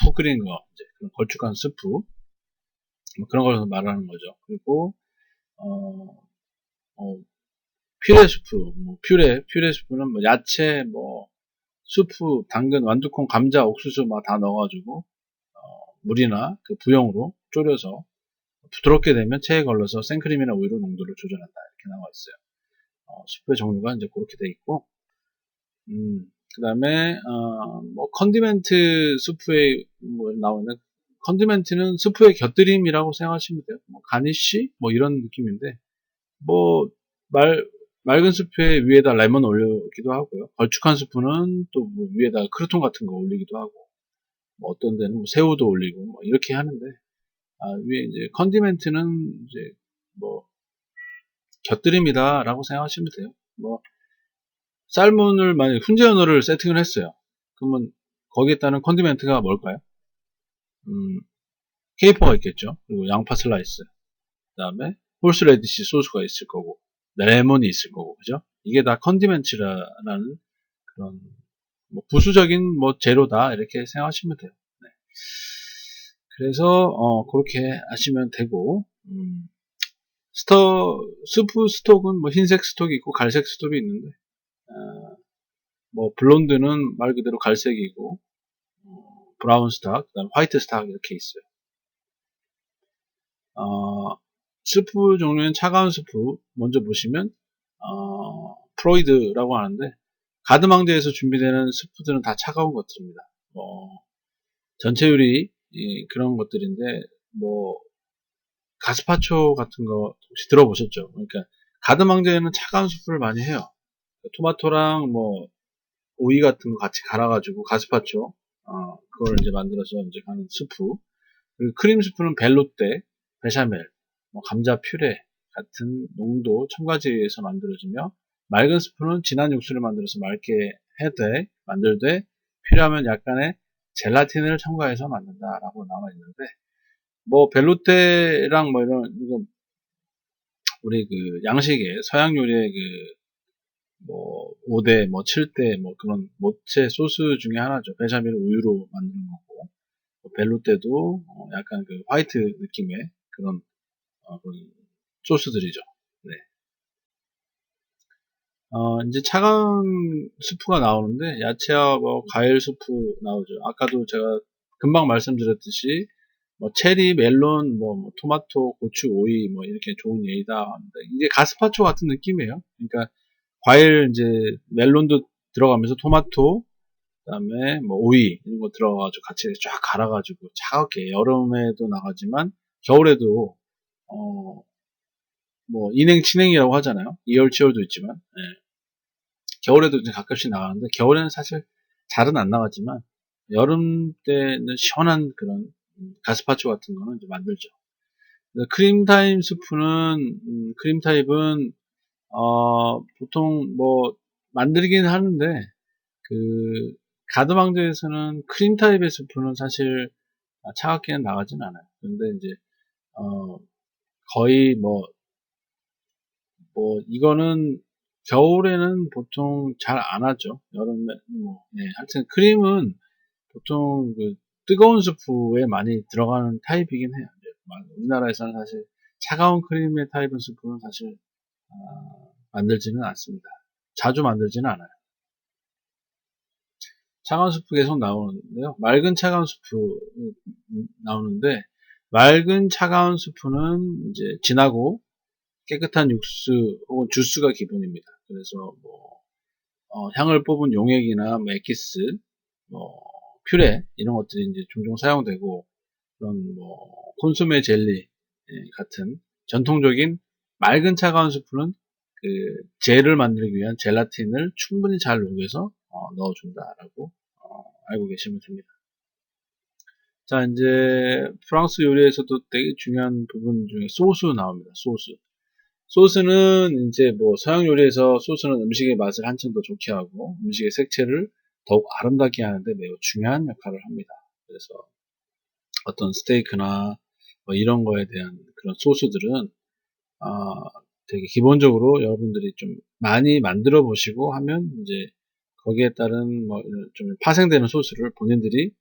푹 끓인 거, 이제 그런 걸쭉한 스프, 뭐 그런 걸 말하는 거죠. 그리고, 어, 어, 퓨레 스프, 뭐 퓨레 스프는 뭐 야채, 뭐 수프, 당근, 완두콩, 감자, 옥수수 막 다 넣어가지고 물이나 그 부용으로 졸여서 부드럽게 되면 체에 걸러서 생크림이나 우유로 농도를 조절한다, 이렇게 나와 있어요. 수프의 종류가 이제 그렇게 돼 있고, 그 다음에 뭐 컨디멘트 수프에 뭐 나오는, 컨디멘트는 수프의 곁들임이라고 생각하시면 돼요. 뭐 가니쉬 뭐 이런 느낌인데, 뭐 맑은 수프에 위에다 레몬 올리기도 하고요. 걸쭉한 수프는 또 뭐 위에다 크루톤 같은 거 올리기도 하고, 뭐 어떤 데는 뭐 새우도 올리고 뭐 이렇게 하는데, 위에 이제 컨디멘트는 이제 뭐 곁들임이다라고 생각하시면 돼요. 뭐 쌀문을 만약 훈제 연어를 세팅을 했어요. 그러면 거기에 따른 컨디멘트가 뭘까요? 케이퍼가 있겠죠. 그리고 양파 슬라이스, 그다음에 홀스레디시 소스가 있을 거고, 레몬이 있을 거고, 그죠? 이게 다 컨디멘트라는 그런 뭐 부수적인 뭐 재료다, 이렇게 생각하시면 돼요. 네. 그래서 그렇게 하시면 되고, 스프 스톡은 뭐 흰색 스톡이 있고 갈색 스톡이 있는데, 뭐 블론드는 말 그대로 갈색이고, 브라운 스탁, 그다음 화이트 스탁 이렇게 있어요. 스프 종류는 차가운 스프 먼저 보시면 프로이드라고 하는데, 가드망제에서 준비되는 스프들은 다 차가운 것들입니다. 전체 요리 그런 것들인데, 뭐 가스파초 같은 거 혹시 들어보셨죠? 그러니까 가드망제에는 차가운 스프를 많이 해요. 토마토랑 뭐 오이 같은 거 같이 갈아가지고 가스파초, 그걸 이제 만들어서 이제 하는 스프. 그리고 크림 스프는 벨로떼, 베샤멜, 뭐 감자 퓨레 같은 농도, 첨가제에 의해서 만들어지며, 맑은 스프는 진한 육수를 만들어서 맑게 해되 만들되 필요하면 약간의 젤라틴을 첨가해서 만든다라고 나와 있는데, 뭐 벨로떼랑 뭐 이런, 이거 우리 그 양식의 서양 요리의 뭐 5대 뭐 7대 뭐 그런 모체 소스 중에 하나죠. 베샤멜을 우유로 만드는 거고, 벨로떼도 약간 그 화이트 느낌의 그런 소스들이죠. 네. 이제 차가운 수프가 나오는데, 야채와 뭐 과일 수프 나오죠. 아까도 제가 금방 말씀드렸듯이 뭐 체리, 멜론, 뭐 토마토, 고추, 오이 뭐 이렇게 좋은 예이다 하는데, 이게 가스파초 같은 느낌이에요. 그러니까 과일 이제 멜론도 들어가면서 토마토, 그다음에 뭐 오이 이런 거 들어가가지고 같이 쫙 갈아가지고 차갑게, 여름에도 나가지만 겨울에도 어, 뭐 인행 친행이라고 하잖아요. 이열치열도 있지만, 겨울에도 이제 가끔씩 나가는데, 겨울에는 사실 잘은 안 나가지만 여름 때는 시원한 그런 가스파초 같은 거는 이제 만들죠. 크림 타임 스프는, 크림 타입은 보통 뭐 만들긴 하는데, 그 가드망저에서는 크림 타입의 스프는 사실 차갑게는 나가진 않아요. 근데 이제 거의 뭐 이거는 겨울에는 보통 잘 안 하죠. 여름에, 뭐, 예, 하여튼 크림은 보통 그 뜨거운 스프에 많이 들어가는 타입이긴 해요. 이제 우리나라에서는 사실 차가운 크림의 타입은 스프는 사실, 만들지는 않습니다. 자주 만들지는 않아요. 차가운 스프 계속 나오는데요. 맑은 차가운 스프 나오는데, 맑은 차가운 스프는 이제 진하고 깨끗한 육수 혹은 주스가 기본입니다. 그래서 뭐 향을 뽑은 용액이나 뭐 엑기스, 뭐 퓨레 이런 것들이 이제 종종 사용되고, 그런 뭐 콘소메 젤리 같은 전통적인 맑은 차가운 스프는 그 젤을 만들기 위한 젤라틴을 충분히 잘 녹여서 넣어준다라고 알고 계시면 됩니다. 자, 이제 프랑스 요리에서도 되게 중요한 부분 중에 소스 나옵니다. 소스. 소스는 이제 뭐 서양 요리에서 소스는 음식의 맛을 한층 더 좋게 하고 음식의 색채를 더욱 아름답게 하는데 매우 중요한 역할을 합니다. 그래서 어떤 스테이크나 뭐 이런 거에 대한 그런 소스들은 아, 되게 기본적으로 여러분들이 좀 많이 만들어 보시고 하면 이제 거기에 따른 뭐 좀 파생되는 소스를 본인들이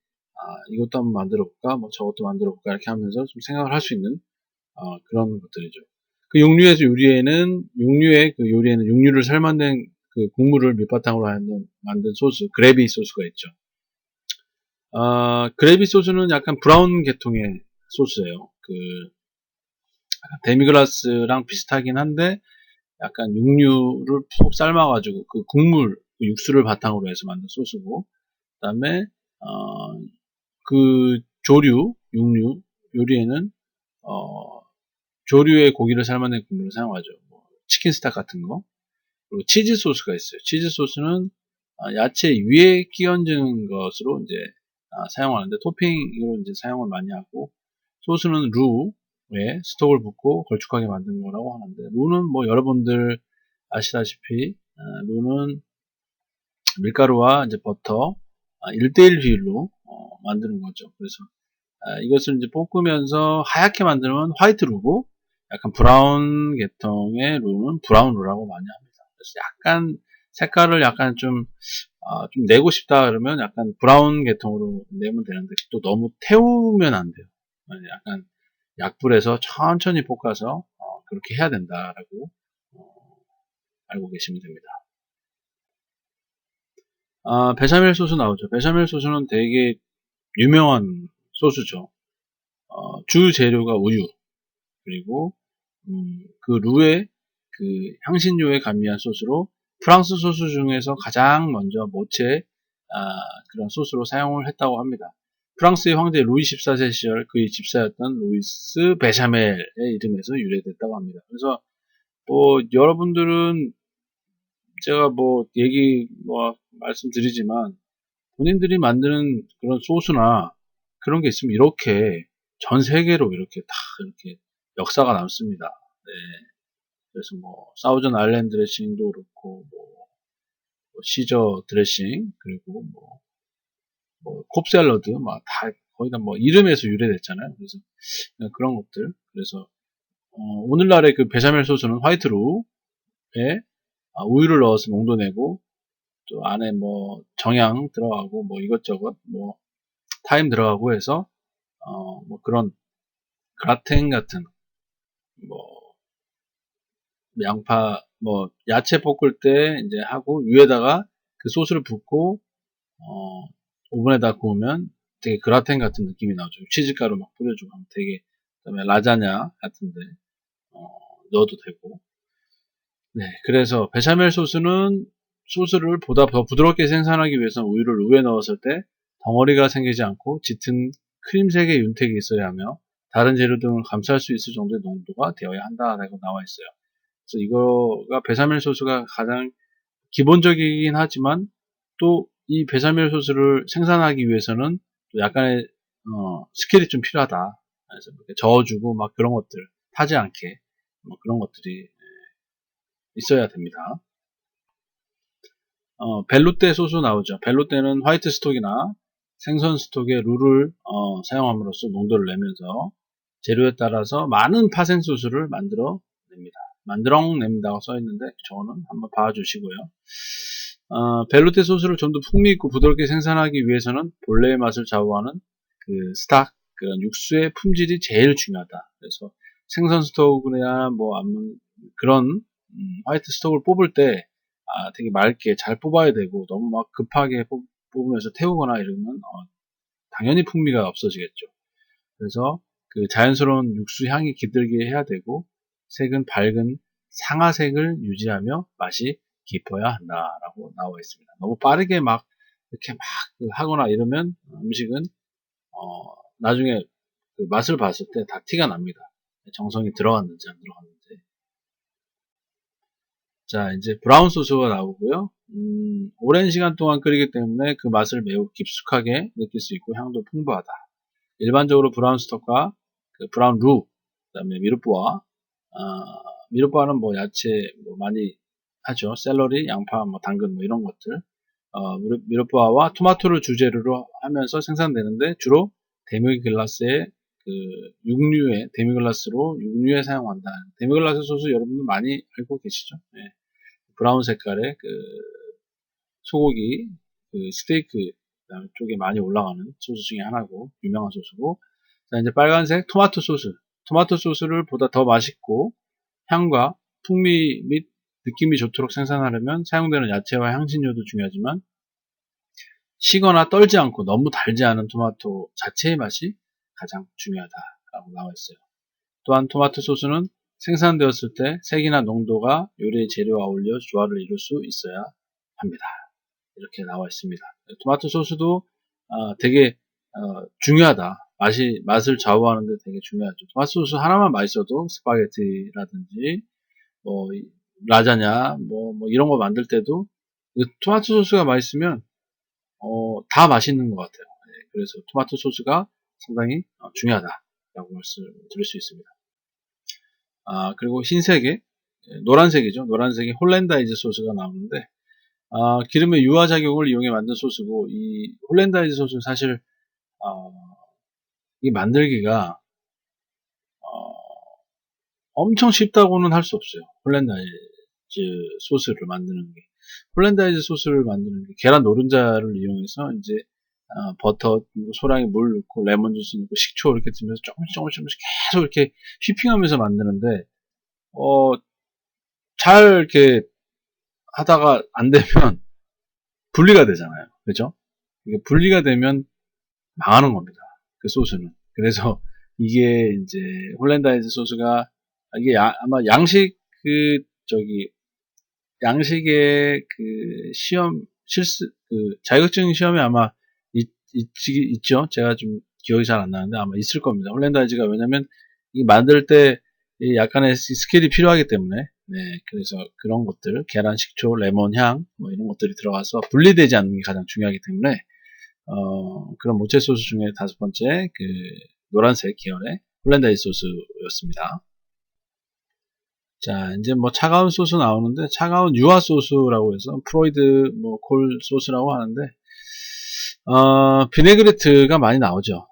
이것도 한번 만들어 볼까, 뭐 저것도 만들어 볼까 이렇게 하면서 좀 생각을 할 수 있는 그런 것들이죠. 그 육류의 그 요리에는 육류를 삶아낸 그 국물을 밑바탕으로 하는 만든 소스, 그래비 소스가 있죠. 그래비 소스는 약간 브라운 계통의 소스예요. 그 데미그라스랑 비슷하긴 한데 약간 육류를 푹 삶아가지고 그 국물, 그 육수를 바탕으로 해서 만든 소스고, 그다음에 그 육류 요리에는 조류의 고기를 삶아낸 국물을 사용하죠. 뭐 치킨 스탁 같은 거. 그리고 치즈 소스가 있어요. 치즈 소스는 야채 위에 끼얹는 것으로 이제 사용하는데 토핑으로 이제 사용을 많이 하고, 소스는 루에 스톡을 붓고 걸쭉하게 만든 거라고 하는데, 루는 뭐 여러분들 아시다시피 루는 밀가루와 이제 버터 1대1 비율로 만드는 거죠. 그래서 이것을 이제 볶으면서 하얗게 만들면 화이트 루고, 약간 브라운 계통의 루는 브라운 루라고 많이 합니다. 그래서 약간 색깔을 약간 좀 내고 싶다 그러면 약간 브라운 계통으로 내면 되는데, 또 너무 태우면 안 돼요. 약간 약불에서 천천히 볶아서 그렇게 해야 된다라고 어, 알고 계시면 됩니다. 베샤멜 소스 나오죠. 베샤멜 소스는 되게 유명한 소스죠. 주 재료가 우유, 그리고 그 루에 그 향신료에 가미한 소스로 프랑스 소스 중에서 가장 먼저 모체 그런 소스로 사용을 했다고 합니다. 프랑스의 황제 루이 14세 시절 그의 집사였던 루이스 베샤멜의 이름에서 유래됐다고 합니다. 그래서 뭐 여러분들은 제가 뭐 말씀드리지만 본인들이 만드는 그런 소스나 그런 게 있으면 이렇게 전 세계로 이렇게 다 이렇게 역사가 남습니다. 네. 그래서 뭐 사우전 아일랜드 드레싱도 그렇고 뭐 시저 드레싱, 그리고 뭐 콥샐러드 막 다 거의 다 뭐 이름에서 유래됐잖아요. 그래서 그런 것들. 그래서 오늘날의 그 베샤멜 소스는 화이트루에 우유를 넣어서 농도 내고, 또 안에 뭐 정향 들어가고 뭐 이것저것 뭐 타임 들어가고 해서 뭐 그런 그라탱 같은 뭐 양파 뭐 야채 볶을 때 이제 하고 위에다가 그 소스를 붓고 오븐에다 구우면 되게 그라탱 같은 느낌이 나오죠. 치즈가루 막 뿌려주고 하면 되게, 그다음에 라자냐 같은데 넣어도 되고. 네, 그래서 베샤멜 소스를 보다 더 부드럽게 생산하기 위해서는 우유를 루에 넣었을 때 덩어리가 생기지 않고 짙은 크림색의 윤택이 있어야 하며 다른 재료 등을 감쌀 수 있을 정도의 농도가 되어야 한다라고 나와 있어요. 그래서 이거가 베샤멜 소스가 가장 기본적이긴 하지만, 또 이 베샤멜 소스를 생산하기 위해서는 또 약간의 스킬이 좀 필요하다. 그래서 이렇게 저어주고 막 그런 것들 타지 않게 뭐 그런 것들이 있어야 됩니다. 벨루테 소스 나오죠. 벨루테는 화이트 스톡이나 생선 스톡에 룰을 사용함으로써 농도를 내면서 재료에 따라서 많은 파생 소스를 만들어 냅니다. 만들어냅니다고 써있는데 저는 한번 봐주시고요. 벨루테 소스를 좀 더 풍미있고 부드럽게 생산하기 위해서는 본래의 맛을 좌우하는 그 스탁, 그런 육수의 품질이 제일 중요하다. 그래서 생선 스톡이나 뭐 아니면 그런 화이트 스톡을 뽑을 때 되게 맑게 잘 뽑아야 되고 너무 막 급하게 뽑으면서 태우거나 이러면 당연히 풍미가 없어지겠죠. 그래서 그 자연스러운 육수 향이 깃들게 해야 되고 색은 밝은 상아색을 유지하며 맛이 깊어야 한다라고 나와 있습니다. 너무 빠르게 막 이렇게 막 하거나 이러면 음식은 나중에 그 맛을 봤을 때 다 티가 납니다. 정성이 들어갔는지 안 들어갔는지. 자, 이제 브라운 소스가 나오고요. 오랜 시간 동안 끓이기 때문에 그 맛을 매우 깊숙하게 느낄 수 있고 향도 풍부하다. 일반적으로 브라운 스톡과 그 브라운 루, 그다음에 미르포와, 미르포와는 뭐 야채 뭐 많이 하죠. 샐러리, 양파, 뭐 당근 뭐 이런 것들. 미르포와와 토마토를 주재료로 하면서 생산되는데 주로 데미글라스의 그 육류의 데미글라스로 육류에 사용한다. 데미글라스 소스 여러분들 많이 알고 계시죠? 네. 브라운 색깔의 그 소고기 그 스테이크 쪽에 많이 올라가는 소스 중에 하나고 유명한 소스고, 자 이제 빨간색 토마토 소스. 토마토 소스를 보다 더 맛있고 향과 풍미 및 느낌이 좋도록 생산하려면 사용되는 야채와 향신료도 중요하지만 시거나 떨지 않고 너무 달지 않은 토마토 자체의 맛이 가장 중요하다라고 나와 있어요. 또한 토마토 소스는 생산되었을 때 색이나 농도가 요리의 재료와 어울려 조화를 이룰 수 있어야 합니다. 이렇게 나와 있습니다. 토마토 소스도 되게 중요하다. 맛을 좌우하는데 되게 중요하죠. 토마토 소스 하나만 맛있어도 스파게티라든지 뭐 라자냐 뭐 이런 거 만들 때도 토마토 소스가 맛있으면 다 맛있는 것 같아요. 네, 그래서 토마토 소스가 상당히 중요하다라고 말씀드릴 수 있습니다. 그리고 흰색에 노란색이죠. 노란색이 홀랜다이즈 소스가 나오는데 기름의 유화작용을 이용해 만든 소스고, 이 홀랜다이즈 소스는 사실 이 만들기가 엄청 쉽다고는 할 수 없어요. 홀랜다이즈 소스를 만드는 게. 홀랜다이즈 소스를 만드는 게 계란 노른자를 이용해서 이제 버터, 소량의 물 넣고 레몬 주스 넣고 식초 이렇게 넣으면서 조금씩 계속 이렇게 휘핑하면서 만드는데 잘 이렇게 하다가 안 되면 분리가 되잖아요. 그죠? 이게 분리가 되면 망하는 겁니다. 그 소스는. 그래서 이게 이제 홀랜다이즈 소스가 이게 아마 양식 양식의 그 시험 자격증 시험에 아마 있죠. 제가 좀 기억이 잘 안 나는데 아마 있을 겁니다. 홀랜다이즈가 왜냐면 이 만들 때 약간의 스킬이 필요하기 때문에. 네, 그래서 그런 것들, 계란, 식초, 레몬 향, 뭐 이런 것들이 들어가서 분리되지 않는 게 가장 중요하기 때문에, 그런 모체 소스 중에 다섯 번째, 그, 노란색 계열의 홀랜다이즈 소스였습니다. 자, 이제 뭐 차가운 소스 나오는데, 차가운 유화 소스라고 해서, 프로이드, 콜 소스라고 하는데, 비네그레트가 많이 나오죠.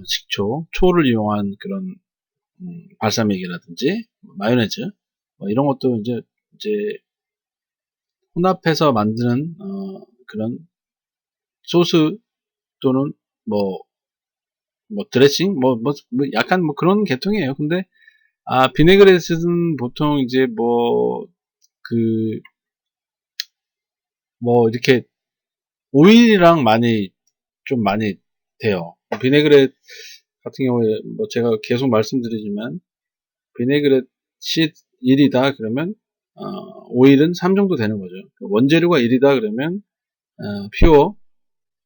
식초, 초를 이용한 그런, 발사믹이라든지, 마요네즈, 이런 것도 이제 혼합해서 만드는, 그런 소스 또는 뭐, 드레싱? 약간 그런 계통이에요. 근데, 비네그레트는 보통 이제 이렇게 오일이랑 좀 많이 돼요. 비네그레트 같은 경우에 제가 계속 말씀드리지만, 비네그렛이 1이다 그러면 오일은 3 정도 되는 거죠. 원재료가 1이다 그러면 퓨어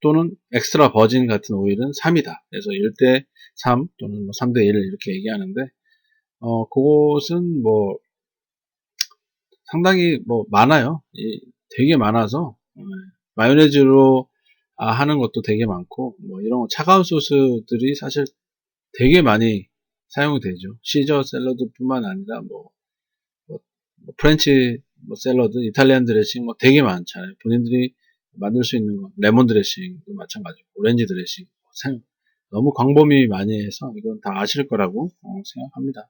또는 엑스트라 버진 같은 오일은 3이다. 그래서 1대 3 또는 3대 1 이렇게 얘기하는데 그것은 상당히 많아요. 되게 많아서 마요네즈로 하는 것도 되게 많고 이런 차가운 소스들이 사실 되게 많이 사용이 되죠. 시저 샐러드 뿐만 아니라 프렌치 샐러드, 이탈리안 드레싱 되게 많잖아요. 본인들이 만들 수 있는 거, 레몬 드레싱도 마찬가지고, 오렌지 드레싱, 너무 광범위 많이 해서 이건 다 아실 거라고 생각합니다.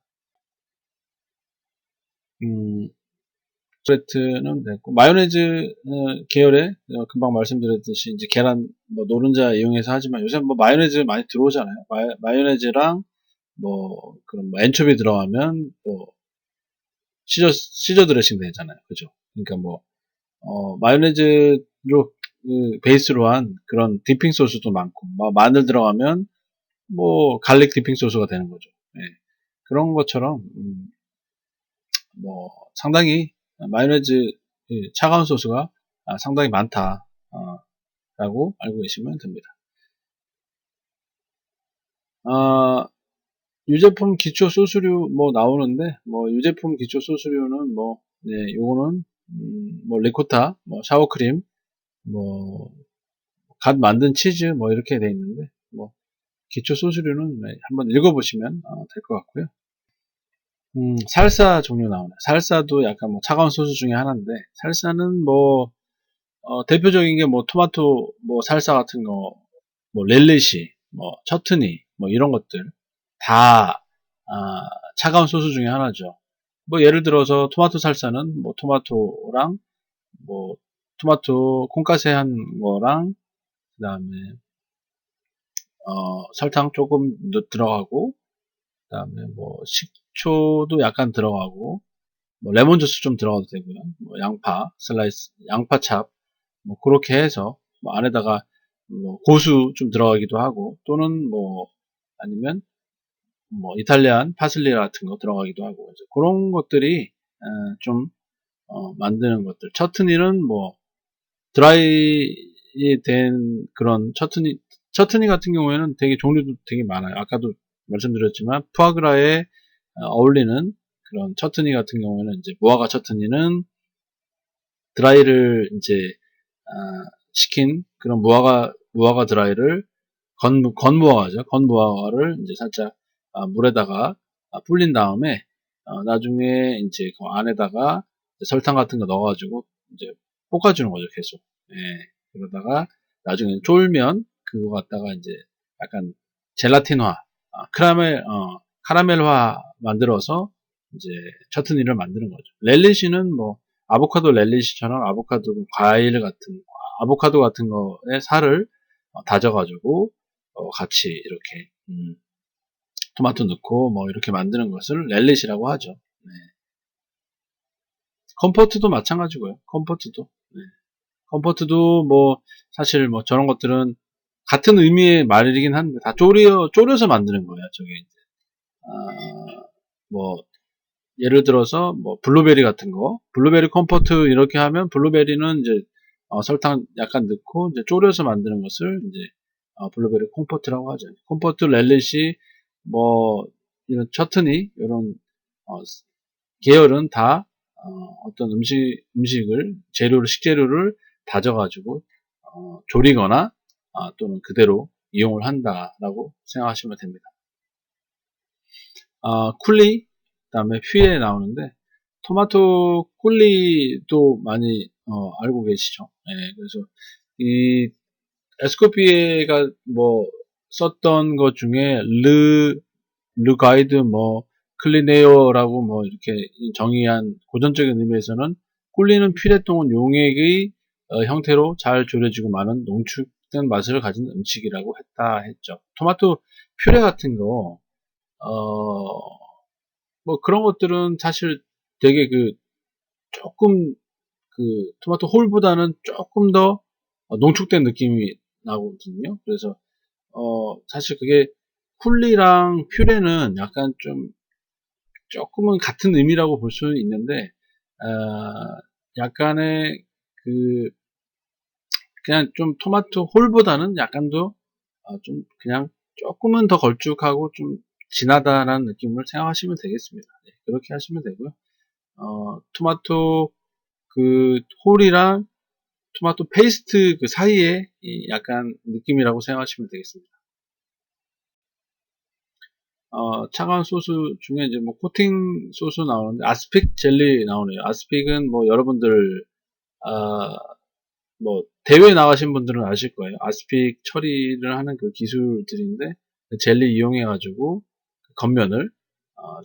브레트는 됐고, 마요네즈 계열의 금방 말씀드렸듯이 이제 계란 뭐 노른자 이용해서 하지만 요새 뭐 마요네즈 많이 들어오잖아요. 마요네즈랑 뭐 그런 뭐 엔초비 들어가면 뭐 시저 드레싱 되잖아요. 그죠? 그러니까 뭐 마요네즈로 베이스로 한 그런 디핑 소스도 많고, 마늘 들어가면 뭐 갈릭 디핑 소스가 되는 거죠. 예. 그런 것처럼 뭐 상당히 마요네즈 차가운 소스가 상당히 많다 라고 알고 계시면 됩니다. 유제품 기초 소스류 뭐 나오는데, 뭐 유제품 기초 소스류는 뭐 요거는 뭐 리코타, 뭐 샤워크림, 뭐 갓 만든 치즈 뭐 이렇게 돼 있는데, 뭐 기초 소스류는 한번 읽어보시면 될 것 같고요. 살사 종류 나오네. 살사도 약간 뭐 차가운 소스 중에 하나인데, 살사는 뭐 대표적인 게 뭐 토마토 뭐 살사 같은 거, 뭐 렐리시, 뭐 처트니, 뭐 이런 것들 다 차가운 소스 중에 하나죠. 뭐 예를 들어서 토마토 살사는 뭐 토마토랑 뭐 토마토 콩가세 한 거랑 그다음에 설탕 조금 들어가고, 그다음에 뭐 식초도 약간 들어가고, 뭐 레몬 주스 좀 들어가도 되고요. 뭐 양파 슬라이스, 양파찹 뭐 그렇게 해서 뭐 안에다가 뭐 고수 좀 들어가기도 하고, 또는 뭐 아니면 뭐 이탈리안 파슬리 같은 거 들어가기도 하고, 이제 그런 것들이 좀 만드는 것들. 처트니는 뭐 드라이 된 그런 처트니 같은 경우에는 되게 종류도 되게 많아요. 아까도 말씀드렸지만 푸아그라에 어울리는 그런 처트니 같은 경우에는 이제 무화과 처트니는 드라이를 이제 시킨 그런 무화과 드라이를 건무화과죠. 건무화과를 이제 살짝 물에다가 불린 다음에 나중에 이제 그 안에다가 설탕 같은 거 넣어가지고 이제 볶아주는 거죠. 계속. 예. 그러다가 나중에 쫄면 그거 갖다가 이제 약간 젤라틴화, 카라멜화 만들어서 이제 처트니를 만드는 거죠. 렐리시는 뭐 아보카도 렐리시처럼 아보카도 같은 거에 살을 다져가지고 같이 이렇게 토마토 넣고 뭐 이렇게 만드는 것을 렐리시라고 하죠. 네. 컴포트도 마찬가지고요. 컴포트도. 네. 컴포트도 뭐 사실 뭐 저런 것들은 같은 의미의 말이긴 한데 다 졸여서 만드는 거예요. 저게 이제 뭐 예를 들어서 뭐 블루베리 같은 거, 블루베리 컴포트 이렇게 하면 블루베리는 이제 설탕 약간 넣고 이제 졸여서 만드는 것을 이제 블루베리 컴포트라고 하죠. 컴포트, 렐리시, 뭐 이런 처트니 이런 어, 계열은 다 어떤 음식을 식재료를 다져가지고 조리거나 또는 그대로 이용을 한다라고 생각하시면 됩니다. 쿨리, 그다음에 퓨에 나오는데 토마토 쿨리도 많이 알고 계시죠? 예, 그래서 이 에스코피에가 뭐 썼던 것 중에 르 가이드 뭐 클리네어라고 뭐 이렇게 정의한 고전적인 의미에서는 꿀리는 퓨레 동은 용액의 형태로 잘 졸여지고 많은 농축된 맛을 가진 음식이라고 했죠. 토마토 퓨레 같은 거, 뭐 그런 것들은 사실 되게 조금 토마토 홀보다는 조금 더 농축된 느낌이 나거든요. 그래서 사실 그게 쿨리랑 퓨레는 약간 좀 조금은 같은 의미라고 볼 수는 있는데 약간의 그냥 좀 토마토 홀보다는 약간 더 좀 그냥 조금은 더 걸쭉하고 좀 진하다라는 느낌을 생각하시면 되겠습니다. 네, 그렇게 하시면 되고요. 토마토 홀이랑 토마토 페이스트 그 사이에 약간 느낌이라고 생각하시면 되겠습니다. 차가운 소스 중에 이제 뭐 코팅 소스 나오는데 아스픽 젤리 나오네요. 아스픽은 뭐 여러분들 뭐 대회 나가신 분들은 아실 거예요. 아스픽 처리를 하는 그 기술들인데 그 젤리 이용해 가지고 겉면을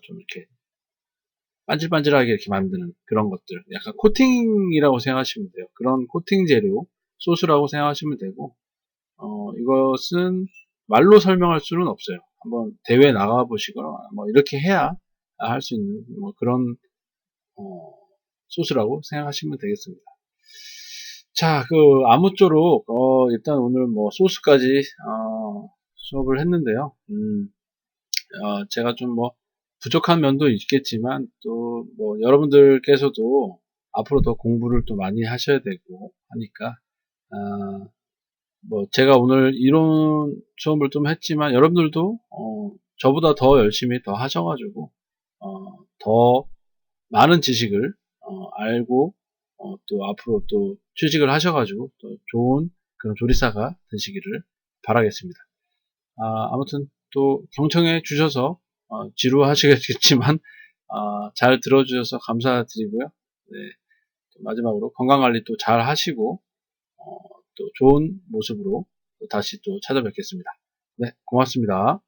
좀 이렇게 반질반질하게 이렇게 만드는 그런 것들. 약간 코팅이라고 생각하시면 돼요. 그런 코팅 재료, 소스라고 생각하시면 되고, 이것은 말로 설명할 수는 없어요. 한번 대회 나가 보시거나, 뭐, 이렇게 해야 할 수 있는, 뭐, 그런, 어, 소스라고 생각하시면 되겠습니다. 자, 아무쪼록, 일단 오늘 뭐, 소스까지, 수업을 했는데요. 제가 좀 뭐, 부족한 면도 있겠지만, 또, 뭐, 여러분들께서도 앞으로 더 공부를 또 많이 하셔야 되고 하니까, 어, 뭐, 제가 오늘 이론 수업을 좀 했지만, 여러분들도, 저보다 더 열심히 더 하셔가지고, 더 많은 지식을, 알고, 또 앞으로 또 취직을 하셔가지고, 또 좋은 그런 조리사가 되시기를 바라겠습니다. 아무튼 또 경청해 주셔서 지루하시겠지만 잘 들어주셔서 감사드리고요. 네, 마지막으로 건강관리 또 잘 하시고 또 좋은 모습으로 또 다시 또 찾아뵙겠습니다. 네, 고맙습니다.